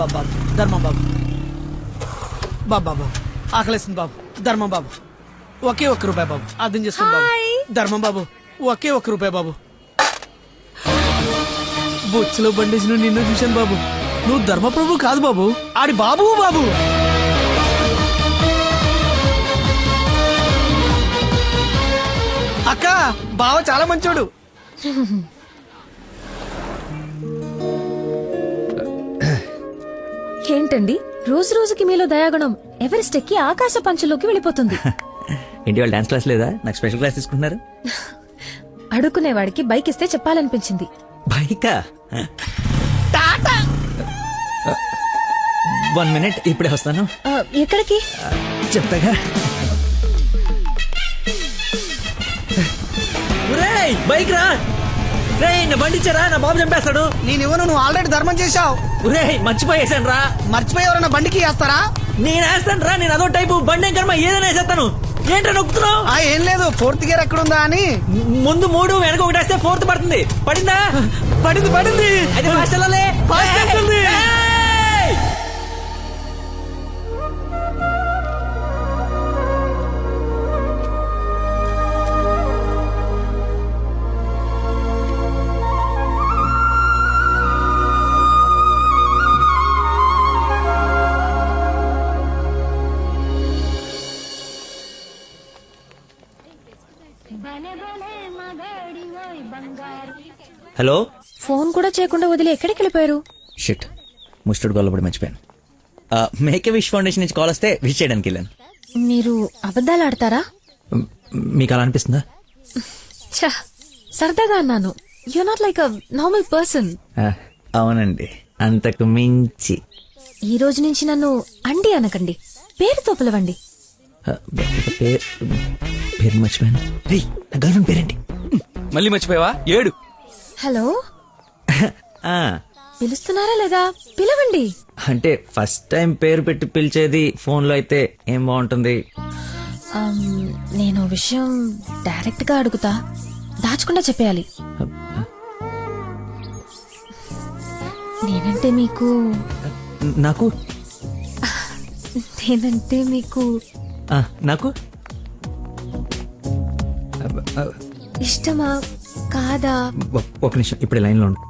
బాబు బాబు బాబు ధర్మం బాబు బాబు బాబు ఆకలేస్తుంది బాబు ధర్మం బాబు ఒకే ఒక్క రూపాయి బాబు అర్థం చేసుకోండి బాబు ధర్మం బాబు ఒకే ఒక్క రూపాయి బాబు బొచ్చులో బండేసిన నిన్ను చూశాను బాబు నువ్వు ధర్మప్రభు కాదు బాబు ఆడి బాబు బాబు అక్క బావ చాలా మంచోడు ఏంటండి రోజు రోజుకి మీలో దయాగుణం ఎవరెస్ట్ ఎక్కి ఆకాశ పంచులోకి వెళ్ళిపోతుంది. ఏంటి వాళ్ళు డాన్స్ క్లాస్ లేదా? నాకు స్పెషల్ క్లాస్ తీసుకుంటున్నారు. అడుక్కునేవాడికి బైక్ ఇస్తే చెప్పాలనిపించింది. బైకా? 1 minute ఇప్పుడే వస్తాను. ఎక్కడికి? చెప్తాగా. బైక్ రా నా బండి ఇచ్చారా, నా బాబు చంపేస్తాడు. నేను ఇవ్వను, నువ్వు ఆల్రెడీ ధర్మం చేశావు. మర్చిపోయేసాను రా. మర్చిపోయేవరన్నా బండికి వేస్తారా? నేను వేస్తాను రా, నేను అదో టైపు బండి కర్మ ఏదైనా వేసేస్తాను. ఏంట్రా నొక్కుతున్నావు? ఏం లేదు, 4th గేర్ ఎక్కడుందా అని. ముందు 3 వెనక 1 వేస్తే 4th పడుతుంది. పడిందా? పడింది అది ఫాస్ట్ వెళ్ళాలి. హలో, ఫోన్ కూడా చేయకుండా వదిలి ఎక్కడికి వెళ్ళిపోయారు? షిట్, ముస్టుడు గొల్లబడి మర్చిపోయాను. మేకే విష్ ఫౌండేషన్ నుంచి కాల్ వస్తే విష్ చేయడానికి వెళ్ళాను. మీరు అబద్ధాలు ఆడతారా? మీకు అలా అనిపిస్తుందా? సరదాగా అన్నాను. You not like a normal person. అవునండి, అంతకు మించి. ఈ రోజు నుంచి నన్ను అండి అనకండి, పేరుతో పిలవండి. పేరు మర్చిపోయాను. నా గర్ల్ ఫ్రెండ్ పేరేంటి? మళ్ళీ మర్చిపోయావా? 7. హలో, పిలుస్తున్నారా లేదా? పిలవండి. అంటే ఫస్ట్ టైం పేరు పెట్టి పిలిచేది ఫోన్ లో అయితే ఏం బాగుంటుంది? నేను విషయం డైరెక్ట్ గా అడుగుతా, దాచకుండా చెప్పేయాలి. నేనంటే మీకు నాకు నేనంటే మీకు నాకు ఇష్టమా కాదా? ఒక నిమిషం, ఇప్పుడు లైన్ లో ఉండు.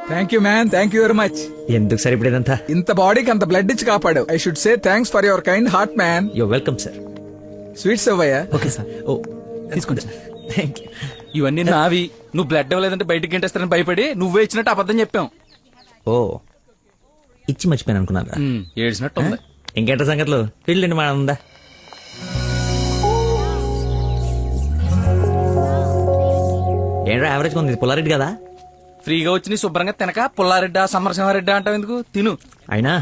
Thank you man, thank you very much. ఎందుకు సార్ ఇప్పుడు ఇదంతా? ఇంత బాడీకి అంత బ్లడ్ ఇచ్చి కాపాడు. I should say thanks for your kind heart man. Yo welcome sir. Sweets అవ్వయ్యా. Okay sir. ఓ తీసుకోండి సార్. Thank you. ఇవన్నీ నావి. నువ్వు బ్లడ్ ఇవ్వలేదంటే బయటికి గంటేస్తారని భయపడి నువ్వే ఇచ్చినట్టు అబద్ధం చెప్పాం. ఓ, ఇచ్చి మర్చిపోయాను అనుకున్నారా? ఏడ్చినట్టు ఉంది. ఇంకేంట సంగతులు? ఫీల్డ్ మా ఉందా? ఏంట్రా యావరేజ్ ఉంది, పుల్లారెడ్డి కదా? ఫ్రీగా వచ్చి శుభ్రంగా తినక పుల్లారెడ్డా సమరసింహారెడ్డా అంటావు ఎందుకు? తిను. అయినా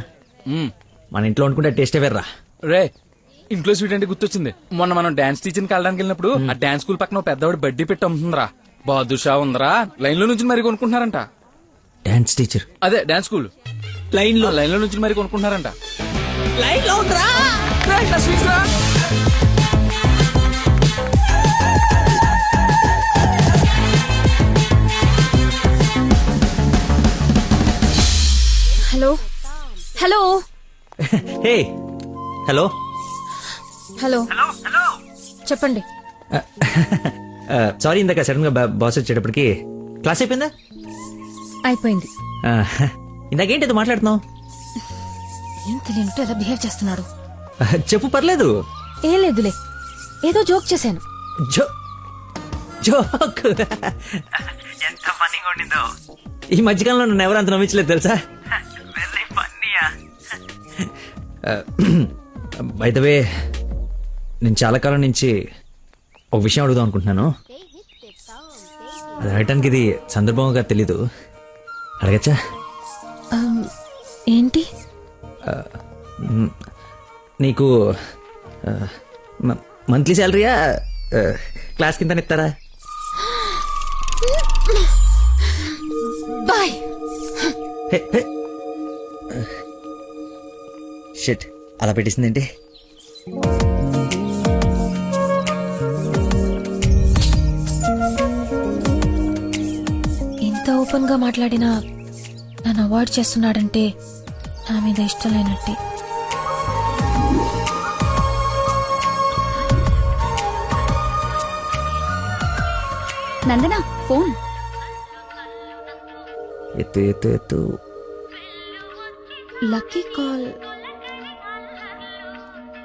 మన ఇంట్లో వండుకుంటే టేస్టే వేర్రా. రే, ఇంట్లో స్వీట్ అంటే గుర్తొచ్చింది. మొన్న మనం డాన్స్ టీచర్కి వెళ్ళడానికి వెళ్ళినప్పుడు ఆ డాన్స్ స్కూల్ పక్కన పెద్దవాడు బడ్డీ పెట్టి అమ్ముతుందిరా. బాదుషా ఉందరా. లైన్ లో నుంచి మరి కొనుక్కుంటున్నారంట. Dance teacher? అదే డాన్స్ స్కూల్. లైన్ లో నుంచి మరి కొనుక్కుంటున్నారంట. లైన్ లో ఉందిరా. Hello hello hey hello hello చెప్పండి. సారీ, ఇందాక సడన్ గా బాస్ వచ్చేటప్పటికి క్లాస్ అయిపోయిందా? అయిపోయింది. ఇందాకేంటి అది మాట్లాడుతున్నావు? ఏం తెలియనట్టు ఎలా బిహేవ్ చేస్తున్నాడు? చెప్పు, పర్లేదు. ఏం లేదులే, ఏదో జోక్ చేశాను. జోక్? ఎంత ఫన్నీగా ఉండిందో. ఈ మధ్యకాలంలో నన్ను ఎవరు అంత నమ్మించలేదు తెలుసా? బై ద వే, నేను చాలా కాలం నుంచి ఒక విషయం అడుగుదాం అనుకుంటున్నాను. అది అడగటానికి ఇది సందర్భంగా తెలీదు. అడగచ్చా? ఏంటి? నీకు మంత్లీ శాలరీయా, క్లాస్ కింద ఇస్తారా? బాయ్. షిట్, అలా పెట్టేసిందేంటి? ఇంత ఓపెన్ గా మాట్లాడినా నన్ను అవాయిడ్ చేస్తున్నాడంటే నా మీద ఇష్టం లేనట్టే. నందన ఫోన్. ఎత్తు ఎత్తు ఎత్తు. Lucky call.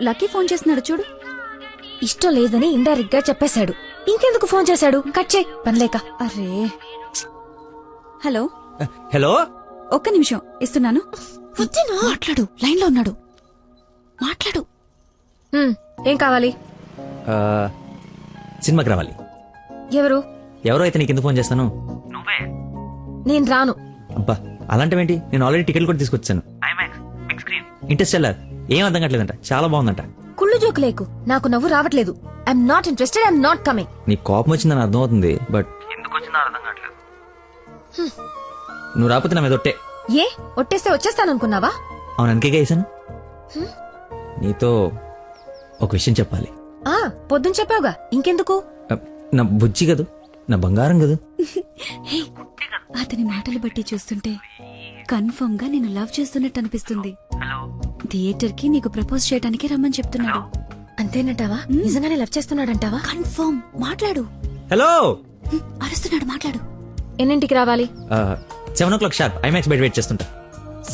లక్కీ ఫోన్ చేస్తున్నాడు చూడు. ఇష్టం లేదని ఇండైరెక్ట్ గా చెప్పేశాడు. ఇంకెందుకు ఫోన్ చేశాడు? కట్ చేయి పనిలేక. అరే హలో, హలో, ఒక్క నిమిషం ఇస్తున్నాను. మాట్లాడు, లైన్ లో ఉన్నాడు. మాట్లాడు. ఏం కావాలి? ఆ, సినిమాకి రావాలి. ఎవరు? ఎవరో అయితే నీకు ఎందుకు ఫోన్ చేస్తాను? నేను రాను. అబ్బా అలాంటివేంటి, నేను ఆల్రెడీ టికెట్ కూడా తీసుకొచ్చాను. ఇంటర్స్టెల్లార్ ఏం అర్థం కావట్లేదంట, చాలా బాగుందంట. కుళ్ళు జోకు లేకు, నాకు నవ్వు రావట్లేదు. I'm not interested, I'm not coming. నీ కోపం వచ్చిందని అర్థం అవుతుంది, బట్ ఎందుకు వచ్చిందో అర్థం కావట్లేదు. నువ్వు రాకపోతే నా మీద ఒట్టే. ఏ ఒట్టేస్తే వచ్చేస్తాననుకున్నావా? అవును, అందుకే వేసాను. నీతో ఒక విషయం చెప్పాలి. పొద్దున చెప్పావుగా, ఇంకెందుకు? నా బుజ్జి కదూ, నా బంగారం కదూ. హే, అతని మాటలు బట్టి చూస్తుంటే కన్ఫర్మ్ గా నేను లవ్ చేస్తున్నట్టు అనిపిస్తుంది. థియేటర్ కి నీకు ప్రపోజ్ చేయడానికి రమ్మని చెప్తున్నాడు. అంతేనంటావా? నిజంగానే లవ్ చేస్తున్నాడంటావా? కన్ఫర్మ్. మాట్లాడు. హలో, అరుస్తున్నాడు, మాట్లాడు. ఎన్నింటికి రావాలి? 7 o'clock షార్ప్ ఐమాక్స్ బయట వెయిట్ చేస్తుంటా.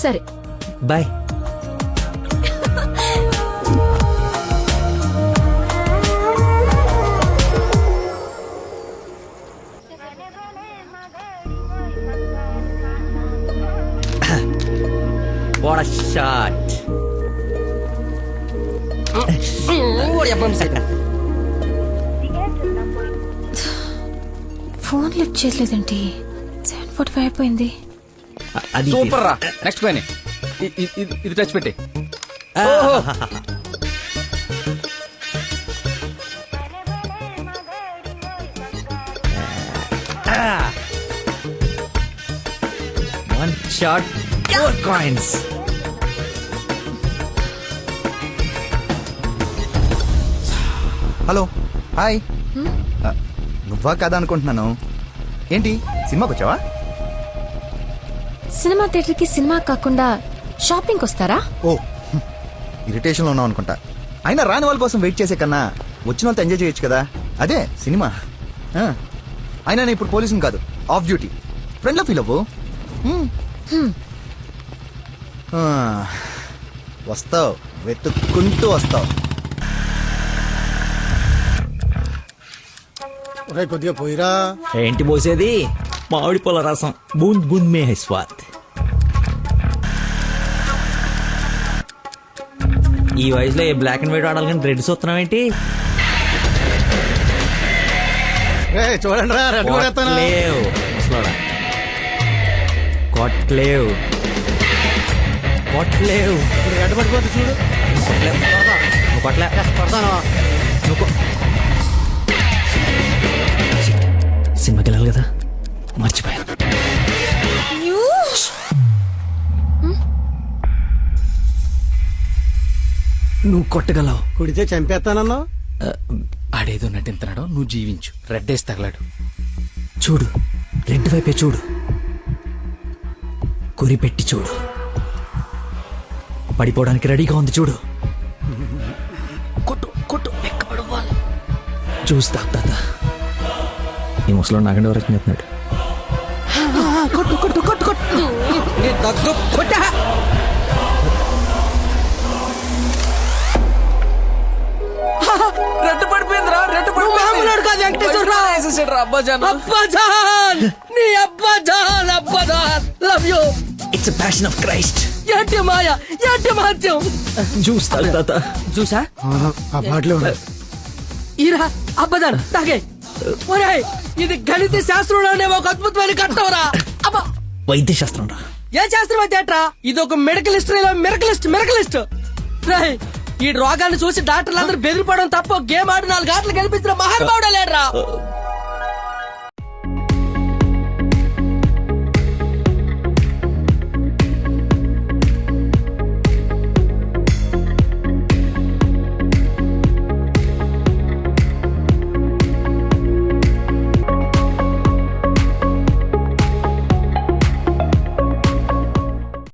సరే bye. What a shot. Phone lift చేయలేదండి. 7:45 అయిపోయింది. అది సూపర్ రా. నెక్స్ట్ పైన ఇది టచ్ పెట్టి. One shot, 4 coins. Hello, hi. నువ్వా కదా అనుకుంటున్నాను. ఏంటి సినిమాకి వచ్చావా? సినిమా థియేటర్ కి సినిమా కాకుండా షాపింగ్ వస్తారా? ఓ, ఇరిటేషన్ లో ఉన్నావు అనుకుంటా. అయినా రాని వాళ్ళ కోసం వెయిట్ చేసే కన్నా వచ్చిన వాళ్ళతో ఎంజాయ్ చేయొచ్చు కదా, అదే సినిమా. అయినా నేను ఇప్పుడు పోలీసుని కాదు, ఆఫ్ డ్యూటీ. ఫ్రెండ్ లో ఫీల్ అవ్వు. వస్తావు, వెతుక్కుంటూ వస్తావు. కొద్దిగా పోయిరా. ఏంటి పోసేది? మామిడి పొల రసం. బూంద్ బూంద్ మే హై స్వాద్. ఈ వయసులో ఏ బ్లాక్ అండ్ వైట్ ఆడాలి కానీ రెడ్ చూస్తున్నాం ఏంటి? చూడండి రా, రెడ్ కూడా ఎత్తాను. కొట్లేవు ముసలోడా. కొట్లేవు కొట్లేవు. రెడ్ పడిపోతే చూడు. నువ్వు కొట్లే. పడతాను. సినిమాకి వెళ్ళాలి కదా, మర్చిపోయాను. నువ్వు కొట్టగలవు. కుడితే చంపేస్తానన్నా. ఆడేదో నటింతున్నాడో, నువ్వు జీవించు. రెడ్ వేసి తగలాడు. చూడు, రెడ్ వైపే చూడు. గురి పెట్టి చూడు. పడిపోవడానికి రెడీగా ఉంది చూడు. కొట్టు కొట్టు, ఎక్కబడుకోవాలి. చూస్తా తాత. ఈ ముసలో నాగండి వరకు చెప్తున్నాడు. కొట్టు కొట్టు కొట్టు కొట్టు. కొట్టా. రెడ్ పడిపోయిందిరా. రెడ్ మామూలు కాదు వెంకటేశ్వరరావు. అబ్బాజాన్. అబ్బాజాన్, నీ అబ్బాజాన్. అబ్బాజాన్, love you. It's passion of Christ. ఏంటి మాయ, ఏంటి మహత్యం. చూస్తా తాత. చూసా ఆ పాటలో ఈరా అబ్బదాన్ తాగే. ఒరేయ్, ఇది గణిత శాస్త్రంలోనే ఒక అద్భుతమైన కట్టవరా. అబ్బా, వైద్య శాస్త్రం రా. ఏ శాస్త్రం అయితే ఏట్రా? ఇది ఒక మెడికల్ హిస్టరీలో మెరకలిస్ట్. రేయ్, ఈ రోగాన్ని చూసి డాక్టర్లు అందరూ బెదిరిపోవడం తప్ప గేమ్ ఆడి 4 ఆటలు గెలిపించిన మహానుభావుడే లేడరా.